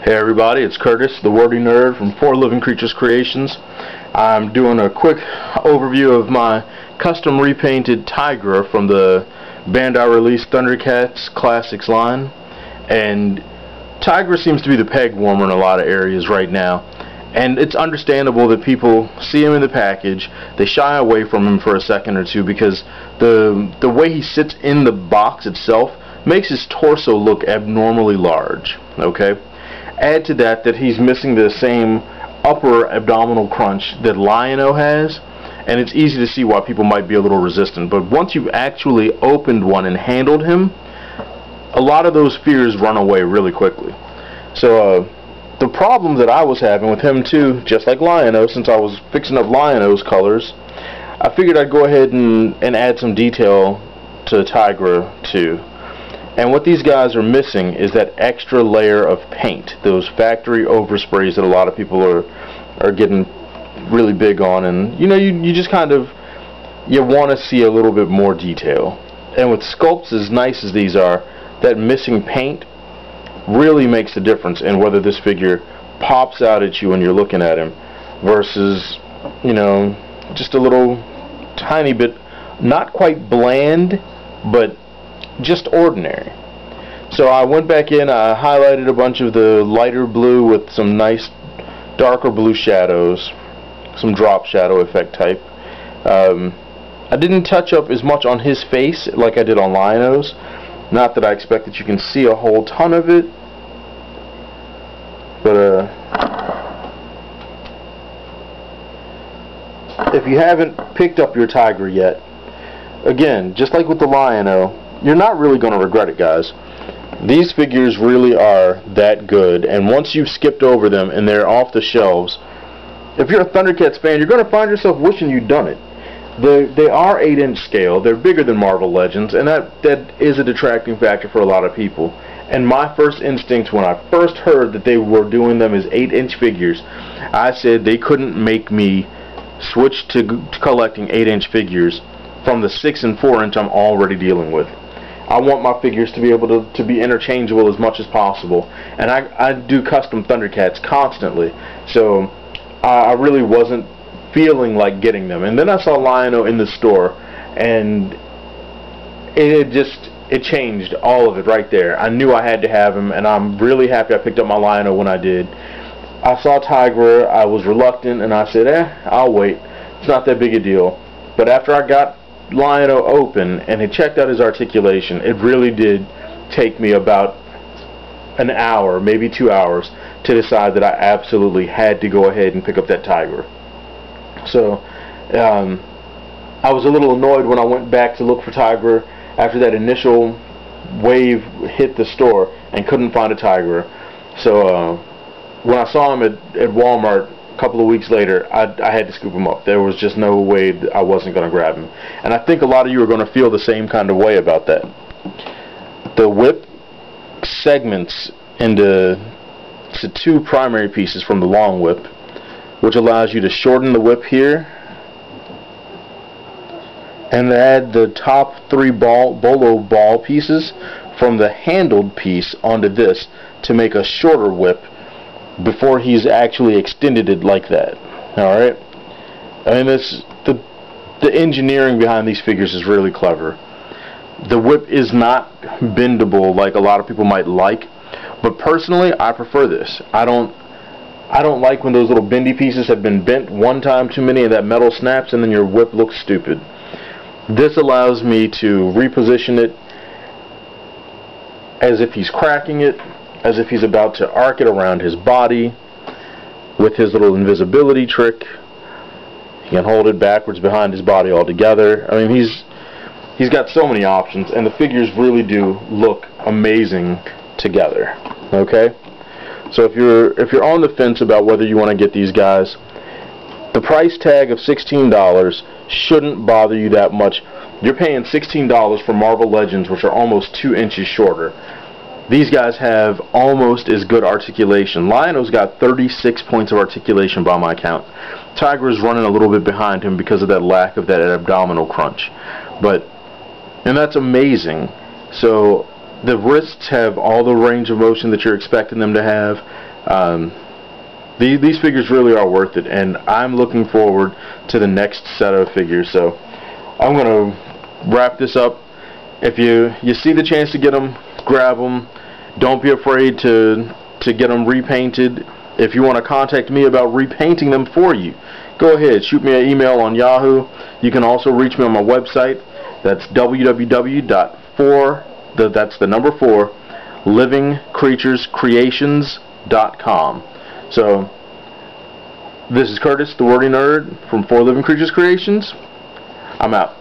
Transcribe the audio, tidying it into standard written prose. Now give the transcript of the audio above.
Hey everybody, it's Curtis, the wordy nerd from For Living Creatures Creations. I'm doing a quick overview of my custom repainted Tygra from the Bandai released Thundercats Classics line. And Tygra seems to be the peg warmer in a lot of areas right now. And it's understandable that people see him in the package, they shy away from him for a second or two because the way he sits in the box itself makes his torso look abnormally large. Okay? Add to that he's missing the same upper abdominal crunch that Lion-O has, and it's easy to see why people might be a little resistant. But once you've actually opened one and handled him, a lot of those fears run away really quickly. So the problem that I was having with him too, just like Lion-O, since I was fixing up Lion-O's colors, I figured I'd go ahead and add some detail to Tygra too. And what these guys are missing is that extra layer of paint, those factory oversprays that a lot of people are getting really big on, and you just kind of want to see a little bit more detail. And with sculpts as nice as these are, that missing paint really makes the difference in whether this figure pops out at you when you're looking at him versus just a little tiny bit, not quite bland, but just ordinary. So I went back in, I highlighted a bunch of the lighter blue with some nice darker blue shadows, some drop shadow effect type. I didn't touch up as much on his face like I did on Lion-O's. Not that I expect that you can see a whole ton of it, but if you haven't picked up your Tygra yet, again, just like with the Lion-O, you're not really going to regret it, guys. These figures really are that good, and once you've skipped over them and they're off the shelves, if you're a Thundercats fan, you're going to find yourself wishing you'd done it. They are 8-inch scale, they're bigger than Marvel Legends, and that is a detracting factor for a lot of people. And my first instinct when I first heard that they were doing them as 8-inch figures, I said they couldn't make me switch to collecting 8-inch figures from the 6 and 4-inch I'm already dealing with. I want my figures to be able to be interchangeable as much as possible, and I do custom Thundercats constantly, so I really wasn't feeling like getting them. And then I saw Lion-O in the store, and it changed all of it right there. I knew I had to have him, and I'm really happy I picked up my Lion-O when I did. I saw Tygra, I was reluctant, and I said, I'll wait. It's not that big a deal. But after I got Lion-O open and had checked out his articulation, it really did take me about an hour, maybe 2 hours, to decide that I absolutely had to go ahead and pick up that Tygra. So I was a little annoyed when I went back to look for Tygra after that initial wave hit the store and couldn't find a Tygra. So when I saw him at Walmart a couple of weeks later, I had to scoop him up. There was just no way that I wasn't going to grab him. And I think a lot of you are going to feel the same kind of way about that. The whip segments into two primary pieces from the long whip, which allows you to shorten the whip here and add the top 3 bolo ball pieces from the handled piece onto this to make a shorter whip before he's actually extended it like that. Alright? I mean, the engineering behind these figures is really clever. The whip is not bendable like a lot of people might like, but personally I prefer this. I don't like when those little bendy pieces have been bent one time too many and that metal snaps and then your whip looks stupid. This allows me to reposition it as if he's cracking it, as if he's about to arc it around his body with his little invisibility trick. He can hold it backwards behind his body altogether. I mean, he's got so many options, and the figures really do look amazing together. Okay? So if you're on the fence about whether you want to get these guys, the price tag of $16 shouldn't bother you that much. You're paying $16 for Marvel Legends, which are almost 2 inches shorter. These guys have almost as good articulation. Lion-O's got 36 points of articulation by my count. Tygra's running a little bit behind him because of that lack of that abdominal crunch. And that's amazing. So the wrists have all the range of motion that you're expecting them to have. These figures really are worth it, and I'm looking forward to the next set of figures. So I'm going to wrap this up. If you see the chance to get them, grab them. Don't be afraid to get them repainted. If you want to contact me about repainting them for you, go ahead, shoot me an email on Yahoo. You can also reach me on my website. That's www.livingcreaturescreations.com. So this is Curtis, the Wordy Nerd from 4 Living Creatures Creations. I'm out.